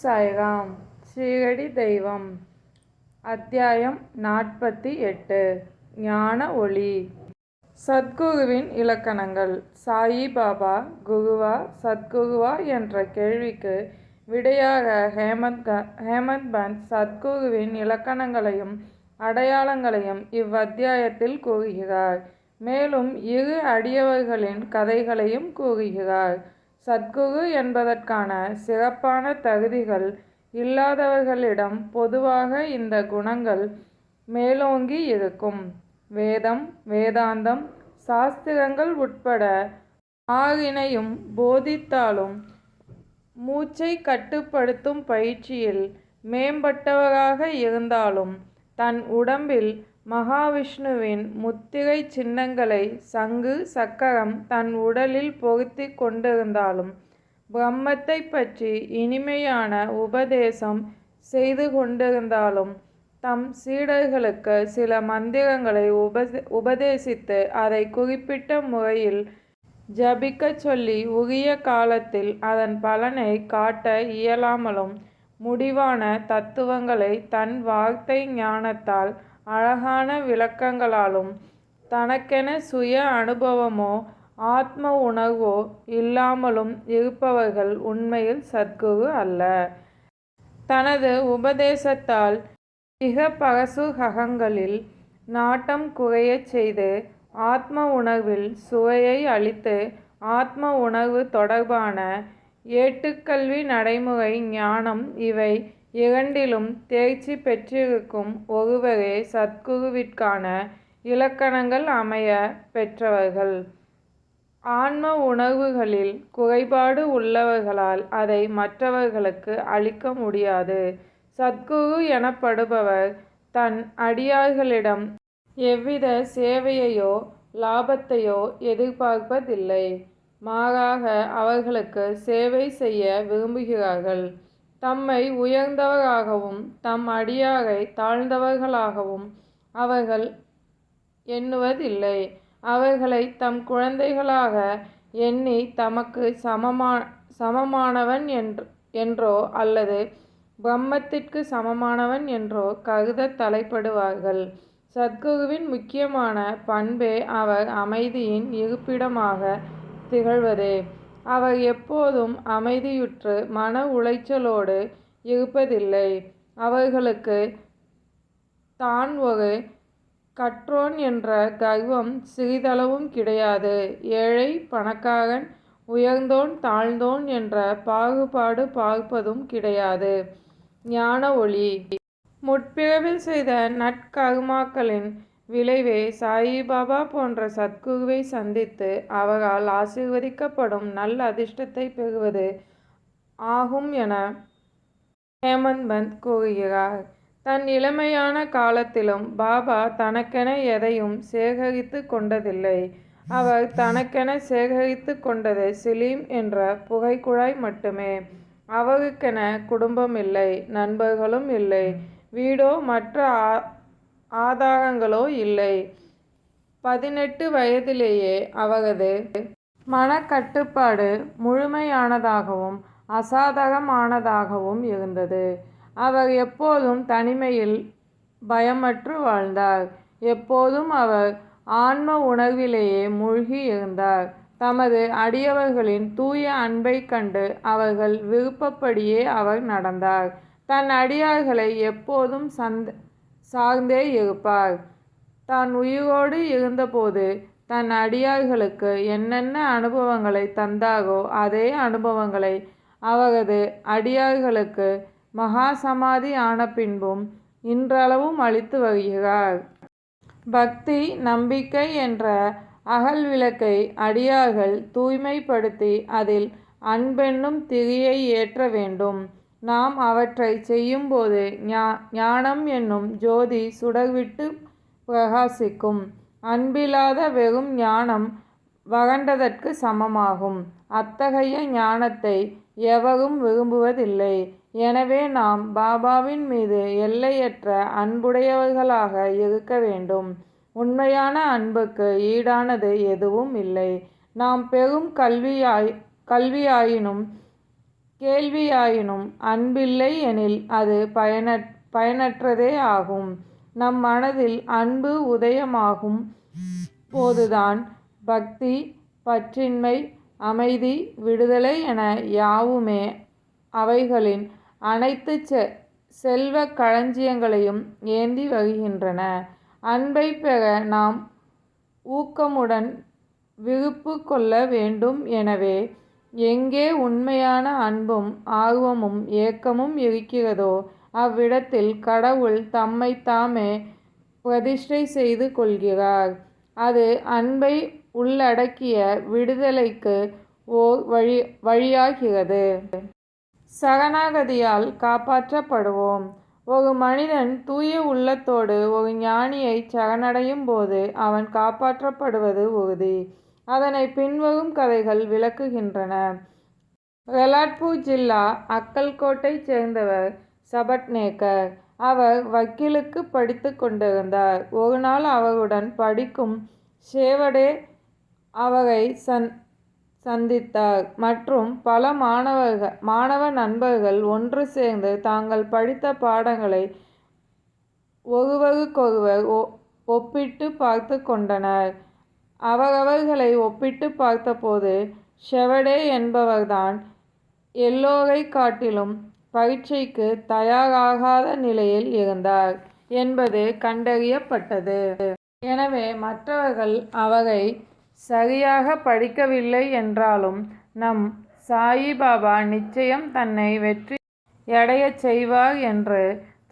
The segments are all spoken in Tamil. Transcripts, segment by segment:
சாய்ராம். ஸ்ரீரடி தெய்வம். அத்தியாயம் 48. ஞான ஒளி. சத்குருவின் இலக்கணங்கள். சாயி பாபா குருவா சத்குருவா என்ற கேள்விக்கு விடையாக ஹேமந்த் பந்த் சத்குருவின் இலக்கணங்களையும் அடையாளங்களையும் இவ்வத்தியாயத்தில் கூறுகிறார். மேலும் இரு அடியவர்களின் கதைகளையும் கூறுகிறார். சத்குரு என்பதற்கான சிறப்பான தகுதிகள் இல்லாதவர்களிடம் பொதுவாக இந்த குணங்கள் மேலோங்கி இருக்கும். வேதம், வேதாந்தம், சாஸ்திரங்கள் உட்பட ஆறினையும் போதித்தாலும் மூச்சை கட்டுப்படுத்தும் பயிற்சியில் மேம்பட்டவராக இருந்தாலும் தன் உடம்பில் மகாவிஷ்ணுவின் முத்திரை சின்னங்களை சங்கு சக்கரம் தன் உடலில் பொருத்தி கொண்டிருந்தாலும் பிரம்மத்தை பற்றி இனிமையான உபதேசம் செய்து கொண்டிருந்தாலும் தம் சீடர்களுக்கு சில மந்திரங்களை உபதேசித்து அதை குறிப்பிட்ட முறையில் ஜபிக்கச் சொல்லி உரிய காலத்தில் அதன் பலனை காட்ட இயலாமலும் முடிவான தத்துவங்களை தன் வார்த்தை ஞானத்தால் அழகான விளக்கங்களாலும் தனக்கென சுய அனுபவமோ ஆத்ம உணர்வோ இல்லாமலும் இருப்பவர்கள் உண்மையில் சத்குரு அல்ல. தனது உபதேசத்தால் இகபரசுகங்களில் நாட்டம் குறையச் செய்து ஆத்ம உணர்வில் சுவையை அளித்து ஆத்ம உணர்வு தொடர்பான ஏட்டுக்கல்வி நடைமுறை ஞானம் இவை இரண்டிலும் தேர்ச்சி பெற்றிருக்கும் ஒருவரே சத்குருவிற்கான இலக்கணங்கள் அமைய பெற்றவர்கள். ஆன்ம உணர்வுகளில் குறைபாடு உள்ளவர்களால் அதை மற்றவர்களுக்கு அளிக்க முடியாது. சத்குரு எனப்படுபவர் தன் அடியார்களிடம் எவ்வித சேவையையோ லாபத்தையோ எதிர்பார்ப்பதில்லை. மாறாக அவர்களுக்கு சேவை செய்ய விரும்புகிறார்கள். தம்மை உயர்ந்தவராகவும் தம் அடியாரை தாழ்ந்தவர்களாகவும் அவர்கள் எண்ணுவதில்லை. அவர்களை தம் குழந்தைகளாக எண்ணி தமக்கு சமமானவன் என்றோ அல்லது பிரம்மத்திற்கு சமமானவன் என்றோ கருத தலைப்படுவார்கள். சத்குருவின் முக்கியமான பண்பே அவர் அமைதியின் இருப்பிடமாக திகழ்வதே. அவர் எப்போதும் அமைதியுற்று மன உளைச்சலோடு இருப்பதில்லை. அவர்களுக்கு தான் ஒரு கற்றோன் என்ற கர்வம் சிறிதளவும் கிடையாது. ஏழை பணக்காரன், உயர்ந்தோன் தாழ்ந்தோன் என்ற பாகுபாடு பார்ப்பதும் கிடையாது. ஞான ஒளி. முற்பிறவில் செய்த நற்கர்மாக்களின் விளைவே சாயிபாபா போன்ற சத்குருவை சந்தித்து அவரால் ஆசீர்வதிக்கப்படும் நல் அதிர்ஷ்டத்தை பெறுவது ஆகும் என ஹேமந்த் பந்த் கூறுகிறார். தன் இளமையான காலத்திலும் பாபா தனக்கென எதையும் சேகரித்து கொண்டதில்லை. அவர் தனக்கென சேகரித்து கொண்டது சிலீம் என்ற புகைக்குழாய் மட்டுமே. அவருக்கென குடும்பம் இல்லை, நண்பர்களும் இல்லை, வீடோ மற்ற ஆதாரங்களோ இல்லை. 18 வயதிலேயே அவரது மனக்கட்டுப்பாடு முழுமையானதாகவும் அசாதாரணமானதாகவும் இருந்தது. அவர் எப்போதும் தனிமையில் பயமற்று வாழ்ந்தார். எப்போதும் அவர் ஆன்ம உணர்விலேயே மூழ்கி இருந்தார். தமது அடியவர்களின் தூய அன்பை கண்டு அவர்கள் விருப்பப்படியே அவர் நடந்தார். தன் அடியார்களை எப்போதும் சார்ந்தே இருப்பார். தான் உயிரோடு இருந்தபோது தன் அடியார்களுக்கு என்னென்ன அனுபவங்களை தந்தாரோ அதே அனுபவங்களை அவரது அடியார்களுக்கு மகா சமாதி ஆன பின்பும் இன்றளவும் அளித்து வருகிறார். பக்தி, நம்பிக்கை என்ற அகல் விளக்கை அடியார்கள் தூய்மைப்படுத்தி அதில் அன்பென்னும் திரியை ஏற்ற வேண்டும். நாம் அவற்றை செய்யும்போது ஞானம் என்னும் ஜோதி சுடர்விட்டு பிரகாசிக்கும். அன்பில்லாத வெறும் ஞானம் வறண்டதற்கு சமமாகும். அத்தகைய ஞானத்தை எவரும் விரும்புவதில்லை. எனவே நாம் பாபாவின் மீது எல்லையற்ற அன்புடையவர்களாக இருக்க வேண்டும். உண்மையான அன்புக்கு ஈடானது எதுவும் இல்லை. நாம் பெறும் கல்வியாயினும் கேள்வியாயினும் அன்பில்லை எனில் அது பயனற்றதே ஆகும். நம் மனதில் அன்பு உதயமாகும் போதுதான் பக்தி, பற்றின்மை, அமைதி, விடுதலை என யாவுமே அவைகளின் அனைத்து செல்வக் களஞ்சியங்களையும் ஏந்தி வருகின்றன. அன்பைப் பெற நாம் ஊக்கமுடன் விருப்பு கொள்ள வேண்டும். எனவே எங்கே உண்மையான அன்பும் ஆர்வமும் ஏக்கமும் இருக்கிறதோ அவ்விடத்தில் கடவுள் தம்மைத் தாமே பிரதிஷ்டை செய்து கொள்கிறார். அது அன்பை உள்ளடக்கிய விடுதலைக்கு ஓர் வழியாகிறது. சரணாகதியால் காப்பாற்றப்படுவோம். ஒரு மனிதன் தூய உள்ளத்தோடு ஒரு ஞானியை சரணடையும் போது அவன் காப்பாற்றப்படுவது உறுதி. அதனை பின்வரும் கதைகள் விளக்குகின்றன. ரெலாட்பூர் ஜில்லா அக்கல்கோட்டைச் சேர்ந்தவர் சபட்நேக்கர். அவர் வக்கீலுக்கு படித்து கொண்டிருந்தார். ஒரு நாள் அவருடன் படிக்கும் ஷேவடே அவரை சந்தித்தார். மற்றும் பல மாணவ நண்பர்கள் ஒன்று சேர்ந்து தாங்கள் படித்த பாடங்களை ஒருவருக்கொருவர் ஒப்பிட்டு பார்த்து கொண்டனர். அவரவர்களை ஒப்பிட்டு பார்த்தபோது ஷெவடே என்பவர்தான் எல்லோரை காட்டிலும் பரீட்சைக்கு தயாராகாத நிலையில் இருந்தார் என்பது கண்டறியப்பட்டது. எனவே மற்றவர்கள் அவரை சரியாக படிக்கவில்லை என்றாலும் நம் சாயிபாபா நிச்சயம் தன்னை வெற்றியடையச் செய்வார் என்று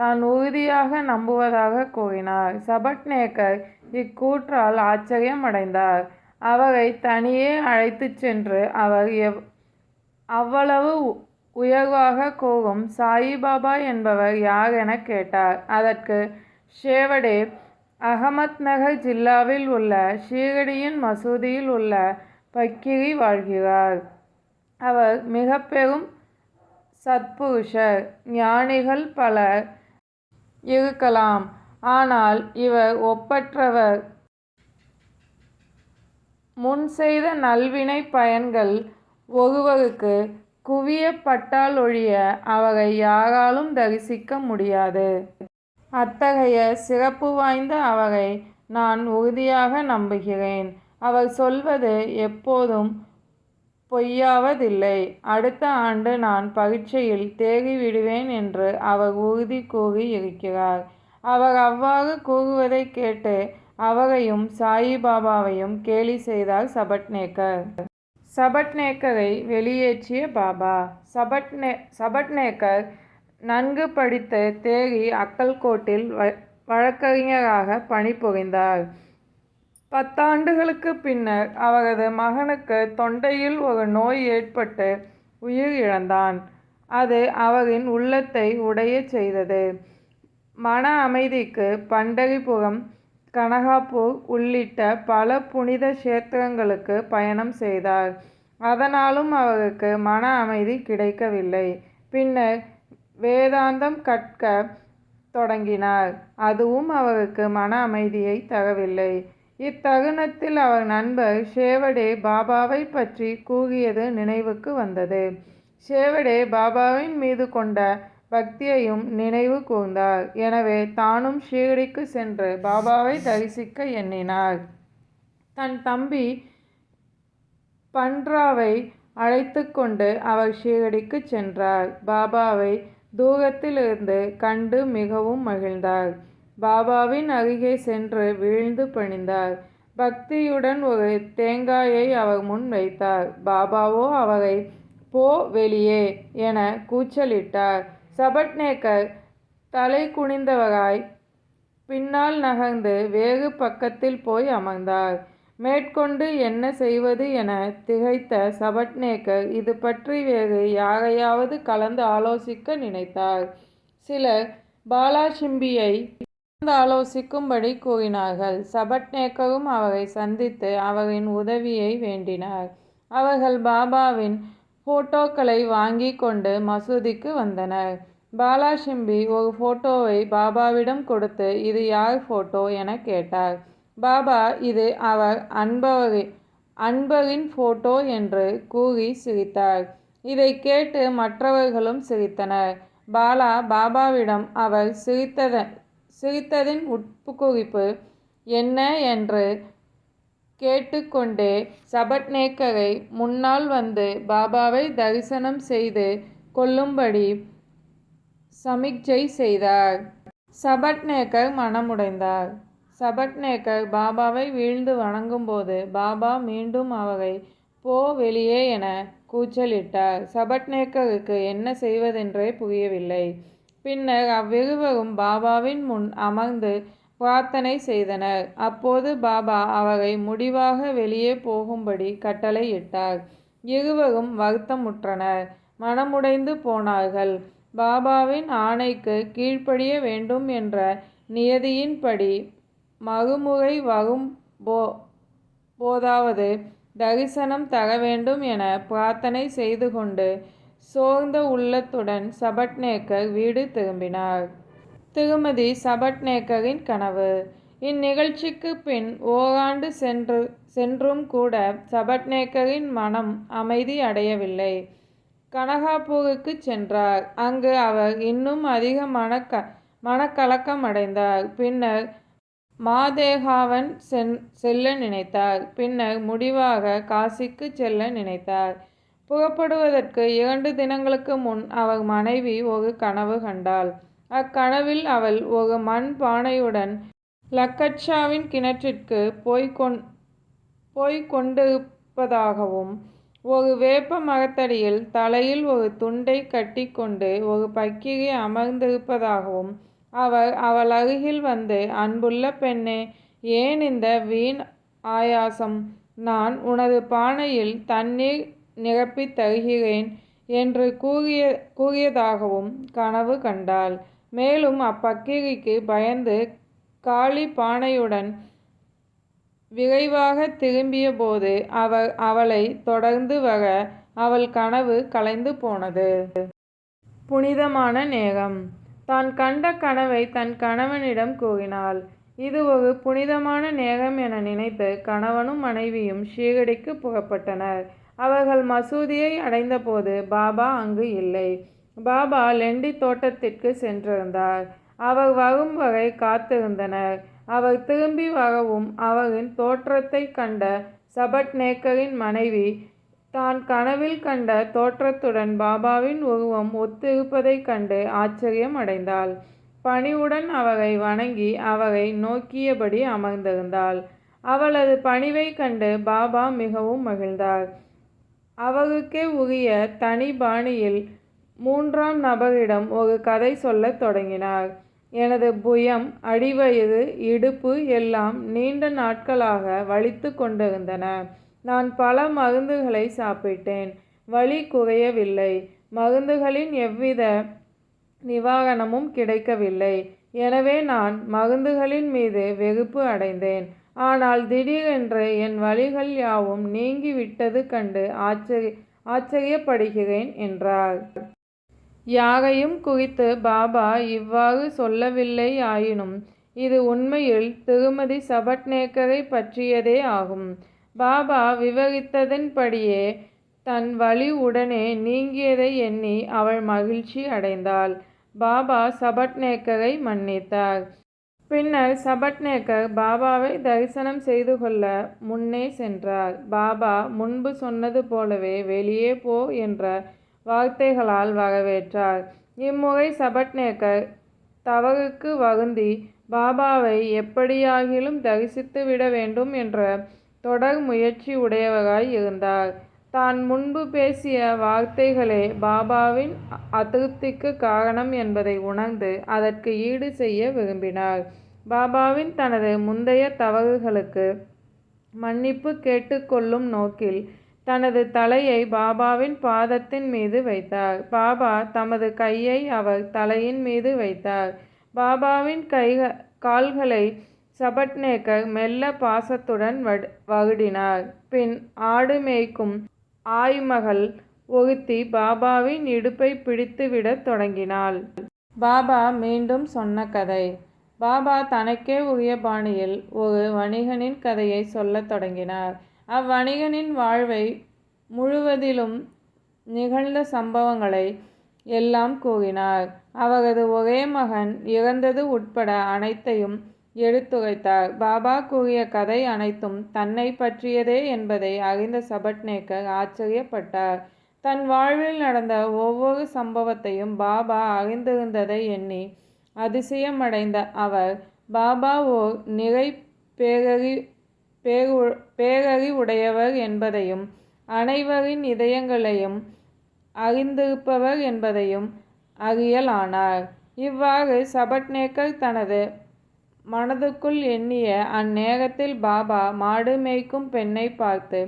தான் உறுதியாக நம்புவதாக கூறினார். சபட்நேக்கர் இக்கூற்றால் ஆச்சரியம் அடைந்தார். அவரை தனியே அழைத்துச் சென்று அவர் அவ்வளவு உயர்வாக கூறும் சாயிபாபா என்பவர் யார் என கேட்டார். அதற்கு ஷேவடே அகமத் நகர் ஜில்லாவில் உள்ள ஷீரடியின் மசூதியில் உள்ள பக்கிரி வாழ்கிறார். அவர் மிக பெரும் சத்புருஷர். ஞானிகள் பலர் இருக்கலாம், ஆனால் இவர் ஒப்பற்றவர். முன் செய்த நல்வினை பயன்கள் ஒருவருக்கு குவியப்பட்டாலொழிய அவரை யாராலும் தரிசிக்க முடியாது. அத்தகைய சிறப்பு வாய்ந்த அவரை நான் உறுதியாக நம்புகிறேன். அவர் சொல்வது எப்போதும் பொய்யாவதில்லை. அடுத்த ஆண்டு நான் பரீட்சையில் தேறிவிடுவேன் என்று அவர் உறுதி கூறி இருக்கிறார். அவர் அவ்வாறு கூறுவதைக் கேட்டு அவரையும் சாயிபாபாவையும் கேலி செய்தார் சபட்நேக்கர். சபட்நேக்கரை வெளியேற்றிய பாபா. சபட்நேக்கர் நன்கு படித்து தேறி அக்கல்கோட்டில் வழக்கறிஞராக பணிபுரிந்தார். 10 ஆண்டுகளுக்கு பின்னர் அவரது மகனுக்கு தொண்டையில் ஒரு நோய் ஏற்பட்டு உயிர் இழந்தான். அது அவரின் உள்ளத்தை உடையச் செய்தது. மன அமைதிக்கு பண்டரிபுரம், கனகாபூர் உள்ளிட்ட பல புனித கஷேத்திரங்களுக்கு பயணம் செய்தார். அதனாலும் அவருக்கு மன அமைதி கிடைக்கவில்லை. பின்னர் வேதாந்தம் கற்க தொடங்கினார். அதுவும் அவருக்கு மன அமைதியை தரவில்லை. இத்தருணத்தில் அவர் நண்பர் ஷேவடே பாபாவை பற்றி கூறியது நினைவுக்கு வந்தது. ஷேவடே பாபாவின் மீது கொண்ட பக்தியையும் நினைவு கூர்ந்தார். எனவே தானும் ஷீரடிக்கு சென்று பாபாவை தரிசிக்க எண்ணினார். தன் தம்பி பண்ட்ராவை அழைத்து கொண்டு அவர் ஷீரடிக்கு சென்றார். பாபாவை தூரத்திலிருந்து கண்டு மிகவும் மகிழ்ந்தார். பாபாவின் அருகே சென்று வீழ்ந்து பணிந்தார். பக்தியுடன் ஒரு தேங்காயை அவர் முன் வைத்தார். பாபாவோ அவரை போ வெளியே என கூச்சலிட்டார். சபட்நேக்கர் தலை குனிந்தவராய் பின்னால் நகர்ந்து வேறு பக்கத்தில் போய் அமர்ந்தார். மேற்கொண்டு என்ன செய்வது என திகைத்த சபட்நேக்கர் இது பற்றி வேறு யாரையாவது கலந்து ஆலோசிக்க நினைத்தார். சிலர் பாலாசிம்பியை கலந்து ஆலோசிக்கும்படி கூறினார்கள். சபட்நேக்கரும் அவரை சந்தித்து அவரின் உதவியை வேண்டினார். அவர்கள் பாபாவின் போட்டோக்களை வாங்கி கொண்டு மசூதிக்கு வந்தனர். பாலாசிம்பி ஒரு போட்டோவை பாபாவிடம் கொடுத்து இது யார் போட்டோ என கேட்டார். பாபா இது அவர் அன்பரின் போட்டோ என்று கூறி சிரித்தார். இதை கேட்டு மற்றவர்களும் சிரித்தனர். பாலா பாபாவிடம் அவர் சிரித்ததின் உட்குறிப்பு என்ன என்று கேட்டுக்கொண்டே சபட்நேக்கரை முன்னால் வந்து பாபாவை தரிசனம் செய்து கொள்ளும்படி சமிக்ஞை செய்தார். சபட்நேக்கர் மனமுடைந்தார். சபட்நேக்கர் பாபாவை வீழ்ந்து வணங்கும்போது பாபா மீண்டும் அவரை போ வெளியே என கூச்சலிட்டார். சபட்நேக்கருக்கு என்ன செய்வதென்றே புரியவில்லை. பின்னர் அவ்விருவரும் பாபாவின் முன் அமர்ந்து பிரார்த்தனை செய்தனர். அப்போது பாபா அவரை முடிவாக வெளியே போகும்படி கட்டளையிட்டார். இருவரும் வருத்தமுற்றனர், மனமுடைந்து போனார்கள். பாபாவின் ஆணைக்கு கீழ்ப்படிய வேண்டும் என்ற நியதியின்படி மறுமுறை வரும் போதாவது தரிசனம் தர வேண்டும் என பிரார்த்தனை செய்து கொண்டு சோர்ந்த உள்ளத்துடன் சபட்நேக்கர் வீடு திரும்பினார். திருமதி சபட்நேக்கரின் கனவு. இந்நிகழ்ச்சிக்கு பின் ஓராண்டு சென்றும் கூட சபட்நேக்கரின் மனம் அமைதி அடையவில்லை. கனகாபூருக்கு சென்றார். அங்கு அவர் இன்னும் அதிக மனக்கலக்கம் அடைந்தார். பின்னர் மாதேகாவன் செல்ல நினைத்தார். பின்னர் முடிவாக காசிக்கு செல்ல நினைத்தார். புறப்படுவதற்கு 2 தினங்களுக்கு முன் அவர் மனைவி ஒரு கனவு கண்டாள். அக்கனவில் அவள் ஒரு மண் பானையுடன் லக்கட்சாவின் கிணற்றிற்கு போய்க் கொண்டிருப்பதாகவும் ஒரு வேப்ப மரத்தடியில் தலையில் ஒரு துண்டை கட்டிக்கொண்டு ஒரு பக்கிரி அமர்ந்திருப்பதாகவும் அவள் அருகில் வந்து, அன்புள்ள பெண்ணே, ஏன் இந்த வீண் ஆயாசம்? நான் உனது பானையில் தண்ணீர் நிரப்பித் தருகிறேன் என்று கூறியதாகவும் கனவு கண்டாள். மேலும் அப்பக்கிரிக்கு பயந்து காலி பானையுடன் விரைவாக திரும்பிய போது அவர் அவளை தொடர்ந்து வர அவள் கனவு கலைந்து போனது. புனிதமான நேரம். தான் கண்ட கனவை தன் கணவனிடம் கூறினாள். இது ஒரு புனிதமான நேரம் என நினைத்து கணவனும் மனைவியும் ஷீரடிக்கு புறப்பட்டனர். அவர்கள் மசூதியை அடைந்தபோது பாபா அங்கு இல்லை. பாபா லெண்டி தோட்டத்திற்கு சென்றிருந்தார். அவர் வரும் வரை காத்திருந்தனர். அவர் திரும்பி வரவும் அவரின் தோற்றத்தை கண்ட சபட்நேக்கரின் மனைவி தான் கனவில் கண்ட தோற்றத்துடன் பாபாவின் உருவம் ஒத்திருப்பதைக் கண்டு ஆச்சரியம் அடைந்தாள். பணிவுடன் அவரை வணங்கி அவரை நோக்கியபடி அமர்ந்திருந்தாள். அவளது பணிவைக் கண்டு பாபா மிகவும் மகிழ்ந்தார். அவருக்கே உரிய தனி பாணியில் 3ஆம் நபரிடம் ஒரு கதை சொல்லத் தொடங்கினார். எனது புயம், அடிவயிறு, இடுப்பு எல்லாம் நீண்ட நாட்களாக வலித்து கொண்டிருந்தன. நான் பல மருந்துகளை சாப்பிட்டேன். வலி குறையவில்லை. மருந்துகளின் எவ்வித நிவாரணமும் கிடைக்கவில்லை. எனவே நான் மருந்துகளின் மீது வெறுப்பு அடைந்தேன். ஆனால் திடீரென்று என் வலிகள் யாவும் நீங்கிவிட்டது கண்டு ஆச்சரியப்படுகிறேன் என்றார். யாரையும் குறித்து பாபா இவ்வாறு சொல்லவில்லை. ஆயினும் இது உண்மையில் திருமதி சபட்நேக்கரை பற்றியதே ஆகும். பாபா விவரித்ததன்படியே தன் வலி உடனே நீங்கியதை எண்ணி அவள் மகிழ்ச்சி அடைந்தாள். பாபா சபட்நேக்கரை மன்னித்தார். பின்னர் சபட்நேக்கர் பாபாவை தரிசனம் செய்து கொள்ள முன்னே சென்றார். பாபா முன்பு சொன்னது போலவே வெளியே போ என்ற வார்த்தைகளால் வரவேற்றார். இம்முறை சபட்நேக்கர் தவறுக்கு வருந்தி பாபாவை எப்படியாகிலும் தரிசித்துவிட வேண்டும் என்ற தொடர் முயற்சி உடையவராய் இருந்தார். தான் முன்பு பேசிய வார்த்தைகளே பாபாவின் அதிருப்திக்கு காரணம் என்பதை உணர்ந்து அதற்கு ஈடு செய்ய விரும்பினார். பாபாவின் தனது முந்தைய தவறுகளுக்கு மன்னிப்பு கேட்டுக்கொள்ளும் நோக்கில் தனது தலையை பாபாவின் பாதத்தின் மீது வைத்தார். பாபா தமது கையை அவர் தலையின் மீது வைத்தார். பாபாவின் கால்களை சபட்நேக்கர் மெல்ல பாசத்துடன் வருடினார். பின் ஆடு மேய்க்கும் ஆய்மகள் ஒருத்தி பாபாவின் இடுப்பை பிடித்துவிடத் தொடங்கினாள். பாபா மீண்டும் சொன்ன கதை. பாபா தனக்கே உரிய பாணியில் ஒரு வணிகனின் கதையை சொல்லத் தொடங்கினார். அவ்வணிகனின் வாழ்வை முழுவதிலும் நிகழ்ந்த சம்பவங்களை எல்லாம் கூறினார். அவரது ஒரே மகன் இறந்தது உட்பட அனைத்தையும் எடுத்துரைத்தார். பாபா கூறிய கதை அனைத்தும் தன்னை பற்றியதே என்பதை அறிந்த சபட்நேக்கர் ஆச்சரியப்பட்டார். தன் வாழ்வில் நடந்த ஒவ்வொரு சம்பவத்தையும் பாபா அறிந்திருந்ததை எண்ணி அதிசயமடைந்த அவர், பாபா ஓர் நிறை பேரறிவுடையவர் என்பதையும் அனைவரின் இதயங்களையும் அறிந்திருப்பவர் என்பதையும் அறியலானார். இவ்வாறு சபட்நேக்கர் தனது மனதுக்குள் எண்ணிய அந்நேரத்தில் பாபா மாடு மேய்க்கும் பெண்ணை பார்த்து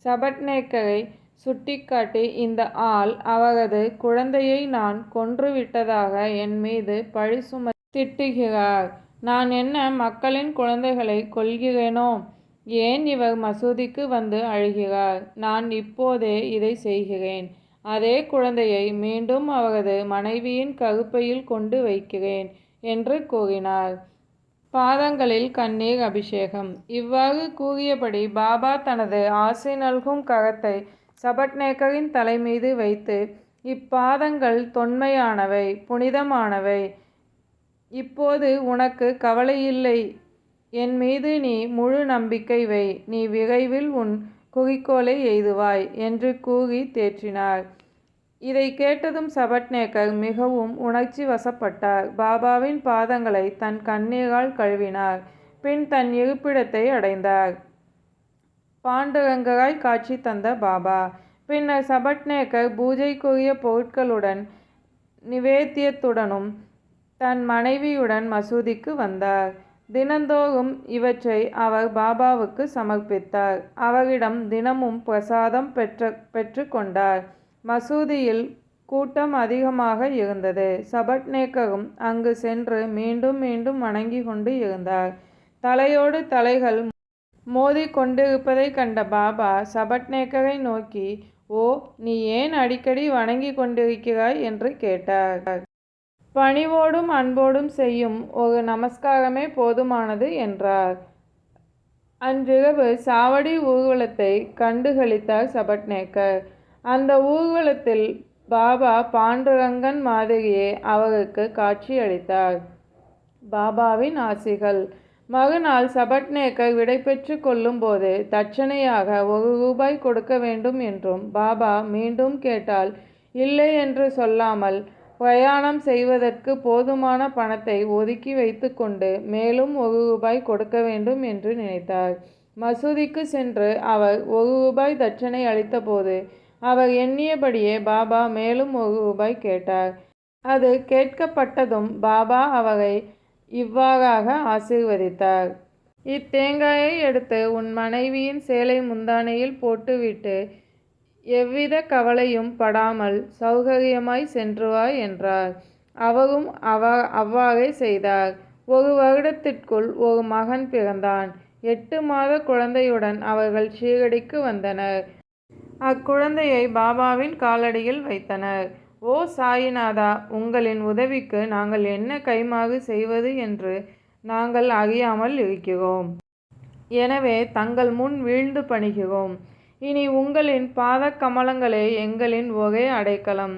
சபட்நேக்கரை சுட்டிக்காட்டி, இந்த ஆள் அவரது குழந்தையை நான் கொன்றுவிட்டதாக என் மீது பழி சுமத்தி திட்டுகிறார். நான் என்ன மக்களின் குழந்தைகளை கொல்கிறேனோ? ஏன் இவர் மசூதிக்கு வந்து அழுகிறார்? நான் இப்போதே இதை செய்கிறேன். அதே குழந்தையை மீண்டும் அவரது மனைவியின் கருப்பையில் கொண்டு வைக்கிறேன் என்று கூறினார். பாதங்களில் கண்ணீர் அபிஷேகம். இவ்வாறு கூறியபடி பாபா தனது ஆசை நல்கும் கரத்தை சபட்நேக்கரின் தலைமீது வைத்து, இப்பாதங்கள் தொன்மையானவை, புனிதமானவை. இப்போது உனக்கு கவலையில்லை. என் மீது நீ முழு நம்பிக்கை வை. நீ விரைவில் உன் குறிக்கோளை எய்துவாய் என்று கூறி தேற்றினார். இதை கேட்டதும் சபட்நேக்கர் மிகவும் உணர்ச்சி வசப்பட்டார். பாபாவின் பாதங்களை தன் கண்ணீரால் கழுவினார். பின் தன் இருப்பிடத்தை அடைந்தார். பாண்டுரங்கராய் காட்சி தந்த பாபா. பின்னர் சபட்நேக்கர் பூஜைக்குரிய பொருட்களுடன் நிவேத்தியத்துடனும் தன் மனைவியுடன் மசூதிக்கு வந்தார். தினந்தோறும் இவற்றை அவர் பாபாவுக்கு சமர்ப்பித்தார். அவரிடம் தினமும் பிரசாதம் பெற்று கொண்டார். மசூதியில் கூட்டம் அதிகமாக இருந்தது. சபட்நேக்கரும் அங்கு சென்று மீண்டும் மீண்டும் வணங்கி கொண்டு இருந்தார். தலையோடு தலைகள் மோதி கொண்டிருப்பதை கண்ட பாபா சபட்நேக்கரை நோக்கி, ஓ, நீ ஏன் அடிக்கடி வணங்கி கொண்டிருக்கிறாய் என்று கேட்டார். பணிவோடும் அன்போடும் செய்யும் ஒரு நமஸ்காரமே போதுமானது என்றார். அன்றிரவு சாவடி ஊர்வலத்தை கண்டுகளித்தார் சபட்நேக்கர். அந்த ஊர்வலத்தில் பாபா பாண்டுரங்கன் மாதிரியே அவருக்கு காட்சியளித்தார். பாபாவின் ஆசிகள். மறுநாள் சபட்நேக்கர் விடைபெற்று கொள்ளும்போது தட்சணையாக ₹1 கொடுக்க வேண்டும் என்றும் பாபா மீண்டும் கேட்டால் இல்லை என்று சொல்லாமல் பிரயாணம் செய்வதற்கு போதுமான பணத்தை ஒதுக்கி வைத்து கொண்டு மேலும் ₹1 கொடுக்க வேண்டும் என்று நினைத்தார். மசூதிக்கு சென்று அவர் ₹1 தட்சணை அளித்தபோது அவர் எண்ணியபடியே பாபா மேலும் ₹1 கேட்டார். அது கேட்கப்பட்டதும் பாபா அவரை இவ்வாறாக ஆசீர்வதித்தார். இத்தேங்காயை எடுத்து உன் மனைவியின் சேலை முந்தானையில் போட்டுவிட்டு எவ்வித கவலையும் படாமல் சௌகரியமாய் சென்று வா என்றார். அவரும் அவ்வாறே செய்தார். 1 வருடத்திற்குள் ஒரு மகன் பிறந்தான். 8 மாத குழந்தையுடன் அவர்கள் ஷீரடிக்கு வந்தனர். அக்குழந்தையை பாபாவின் காலடியில் வைத்தனர். ஓ சாயிநாதா, உங்களின் உதவிக்கு நாங்கள் என்ன கைமாறு செய்வது என்று நாங்கள் அறியாமல் இருக்கிறோம். எனவே தங்கள் முன் வீழ்ந்து பணிகிறோம். இனி உங்களின் பாதக் கமலங்களே எங்களின் ஒரே அடைக்கலம்.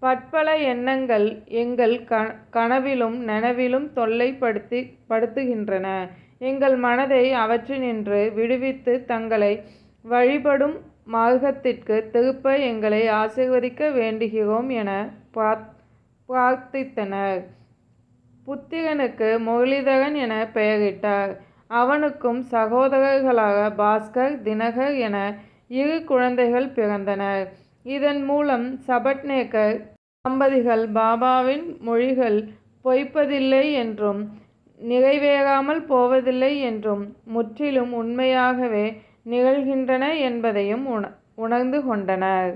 பற்பல எண்ணங்கள் எங்கள் கனவிலும் நனவிலும் தொல்லைப்படுத்துகின்றன. எங்கள் மனதை அவற்றினின்று விடுவித்து தங்களை வழிபடும் மார்க்கத்திற்கு திருப்ப எங்களை ஆசீர்வதிக்க வேண்டுகிறோம் என பிரார்த்தித்தனர். புத்திரனுக்கு முரளிதரன் என பெயரிட்டார். அவனுக்கும் சகோதரர்களாக பாஸ்கர், தினகர் என 2 குழந்தைகள் பிறந்தனர். இதன் மூலம் சபட்நேக்கர் தம்பதிகள் பாபாவின் மொழிகள் பொய்ப்பதில்லை என்றும் நிறைவேறாமல் போவதில்லை என்றும் முற்றிலும் உண்மையாகவே நிகழ்கின்றன என்பதையும் உணர்ந்து கொண்டனர்.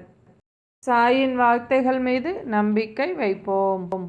சாயின் வார்த்தைகள் மீது நம்பிக்கை வைப்போம்.